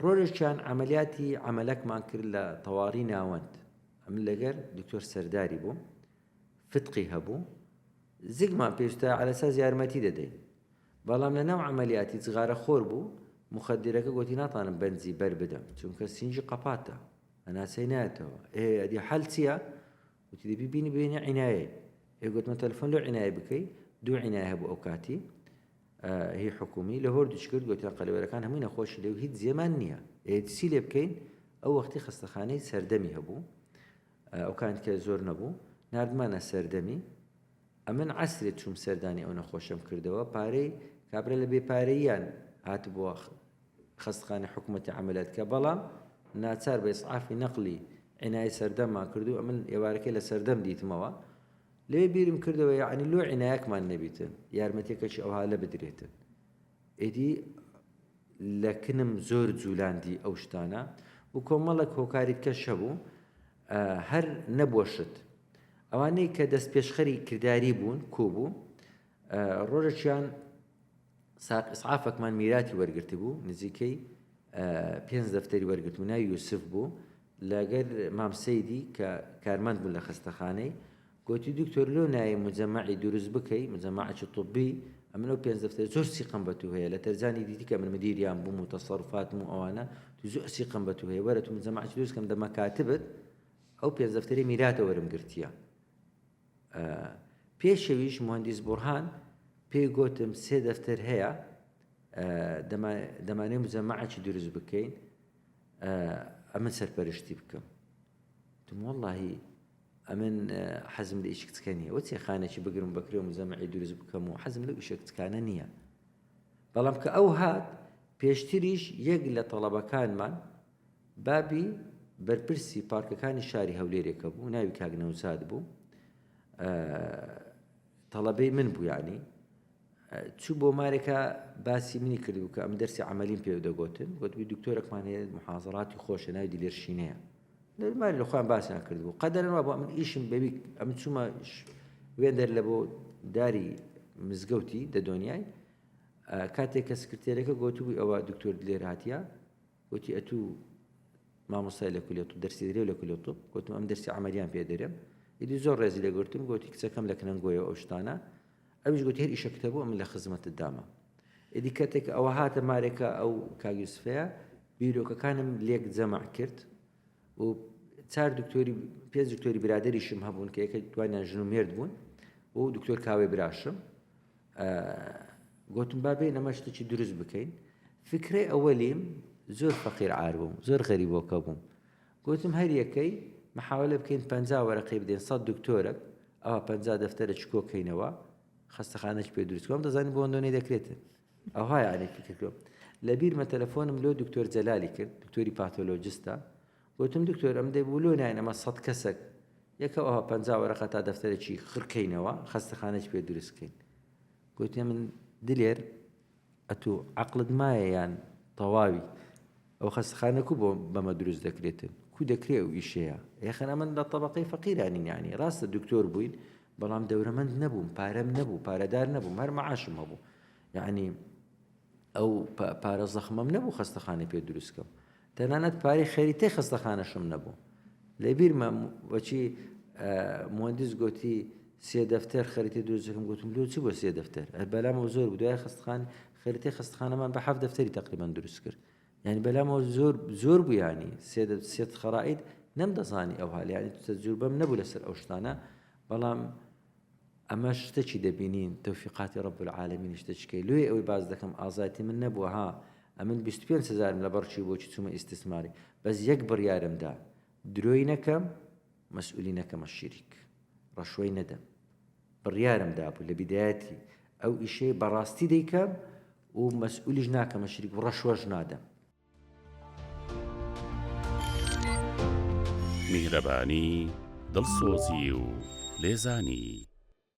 ڕۆژێکیان عملیاتی عملێکمان کرد لە تەواڕی ناوەند ئەمن لەگەر دکتۆر سەرداری بوو فتقی هەبوو زگمان پێویستە عەلەساس یارمەتی دەدەین بەڵام لە ناو عملیاتی جغارە خۆر بوو مخدرەکە گوتی ناتوانم بەنزی بەر بدەم چونکە سینجی قەپاتە هەناسەی نایەتەوە ئەدی حەل چییە؟ وتی دەبی بینی بینی عینایە گوتمە تەلەفۆن لەو عینایە بکەی دوو عینایە هەبوو ئەو کاتی هی حکومی لە هۆردوش کرد گوتیان قەلەوەرەکان هەمووی نەخۆشی لێو هیچ زێمان نییە چی لێ بکەین ئەو وەختی خستەخانەی سەردەمی هەبوو ئەو کات کە زۆر نەبوو نردمانە سەردەمی ئەمن عەسرێت چوم سەردانی ئەو نەخۆشەم کردەوە پارەی کابرا لە بێپارەییان هاتبووە خستەخانەی حکوومەتی عەمەلیات کە بەڵام ناچار بە ئیسعافی نەقلی عینای سەردەممان کردو ئەمن ئێوارەکەی لە سەردەم دیتمەوە لێ بیرم کردەوە یعنی لۆ عینایەکمان نەبیتن یارمەتێکەکی ئەوها لە بدرێتن ئیدی لە کنم زۆر جوولاندی ئەو شتانە و کۆمەڵک هۆکاریت کەش هەبوو هەر نەبۆشت ئەوانەی کە دەست پێشخەری کردداری بوون کۆبوو ڕۆژێکیان ساق ئیسعافێکمان میراتی وەرگرتی بوو نزیکەی 5 دەفتەری وەرگرت و ناوی یوسف بوو لەگەر مام سەیدی کە کارمەند بوو لە خستەخانەی گوتی دکتۆر لۆ نایە مجەمەعی دروست بکەی مجەمەعێکی طبی ئەمن ئەو 5 دەفتەر زۆر سیقم بە تو هەیە لە تەرجانی دیتی کە من مدیریان بووم و تەسەڕوفاتم و ئەوانە تو زۆر سیقم بە تو هەیە وەرە تو مجەمەعێکی دروست کەم دە مەکاتبت ئەو 5 دەفتەری میراتە وەرم گرتیە پێشەویش مهندس بورهان پێی گوتم 3 دەفتەر هەیە دەمانێت مجەمەعێکی دروست بکەین ئەمن سەرپەرشتی بکەم وتم وەڵڵاهی ئەمن حەزم لە ئیش کچکە نییە وەچێ خانێکی بگرم بەکرێ و مجەمەعی دروست بکەم و حەزم لەو ئیشە کچکانە نییە بەڵام کە ئەو هات پێشتریش یەک لە تەڵەبەکانمان بابی بەرپرسی پارکەکانی شاری هەولێرێکە بوو ناوی کاک نەوزاد بوو تەڵەبەی من بوو یعنی چوو بۆ مارێکە باسی منی کردبوو کە ئەم دەرسی عەمەلیم پێ دەگوتن گوتبووی دکتۆرێکمان هەیە محازەڕاتی خۆشە ناوی دلێرشینەیە ماری لە خۆیان باسییان کردبوو قەدەرەوە بۆ من ئیشم بەبی ئەم چوومە وێندەر لە بۆ داری مزگەوتی دەدۆنیای کاتێک کە سکرتێرەکە گوتبووی ئەوە دکتۆر دلێر هاتیە گوتی ئەتوو مامۆستای لە کولێت و دەرسی درێ لە کولێتوب گوتم ئەم دەرسی عەمەلیان پێ دەرێم ئیدی زۆر ڕێزی لێگرتم گوتی کچەکەم لە کنەنگۆیە ئەو شتانە ئەویش گوتی هەر ئیشە کتەبوو ئەم لە خزمەتت داما ئیدی کاتێک ئەوە هاتە مارێکە ئەو کاک یوسفەیە بیرۆکەکانم لێک جەمع کرد و 4 دکتۆری 5 دکتۆری برادریشم هەبوون کە یەکە دوانیان ژن و مێرد بوون و دکتۆر کاوێ براشم گوتم بابێ ئەمە شتێکی دروست بکەین فکرەی ئەوەلیم زۆر فەقیر عار بووم زۆر غەریبۆکە بووم گوتم هەر یەکەی محاولە بکەین 50 وەرەقەی بدەین 100 دکتۆرە ئەوە 50 دەفتەرە چکۆکەینەوە خستەخانەی پێ دروست کۆم دەزانین بۆ ئەندۆنەی دەکرێتن ئەوها یعنی فکرکەم لە بیرمە تەلەفۆنم لۆ دکتۆر جەلالی کرد دکتۆری پاتۆلۆجیستە گوتم دکتۆر ئەم دەبوو لۆ ناین ئەمە 100 کەسێک یەکە ئەوها 50 وەرەقە تا دەفتەرێکی خڕکەینەوە خستەخانەی پێ دروستکەین گوتم من دلێر ئەتوو عەقڵت مایە یان تەواوی ئەو خستەخانە کو بۆ بەمە دروست دەکرێتن کو دەکرێ و ئیشەیە یەخەنە من لە تەبەقەی فەقیرانین یعنی ڕاستە دکتۆر بووین بەڵام دەورەمەند نەبووم پارەم نەبوو پارەدار نەبووم هەر مەعاشم هەبوو یعنی ئەو پارە زەخمەم نەبوو خستەخانەی پێ دروستکەم تەنانەت پارەی خەریتەی خستەخانەشم نەبوو لە بیرمە وەچی مهندس گوتی 3 دەفتەر خەریتەی دروست دەکەم گوتم لۆ چی بۆ 3 دەفتەر بەلامەوە زۆر بوو دوای خستەخان خەریتەی خستەخانەمان بە 7 دەفتەری تەقریبەن دروست کرد یعنی بەلامەوە زۆر بوو ینی 3 خەرائیت نەمدەزانی ئەو هەڵ یعنی تەجروبەم نەبوو لەسەر ئەو شتانە بەڵام ئەمە شتێکی دەبینین تەوفیقاتی ڕەب العالەمین شتێکیکەی لێ ئەوەی باز دەکەم ئازاتی من نەبووە ها ئەمن 25,000 لە بەڕچی بۆچی چوومە ئیستیسماری بەس یەک بڕیارمدا درۆی نەکەم مەسئولی نەکەمە شیریک ڕەشوەی نەدەم بڕیارمدا بوو لە بیدایەتی ئەو ئیشەی بەڕاستی دەیکەم و مەسئولیش ناکەمە شیریک و ڕەشوەش نادەم میهرەبانی دڵسۆزی و لێزانی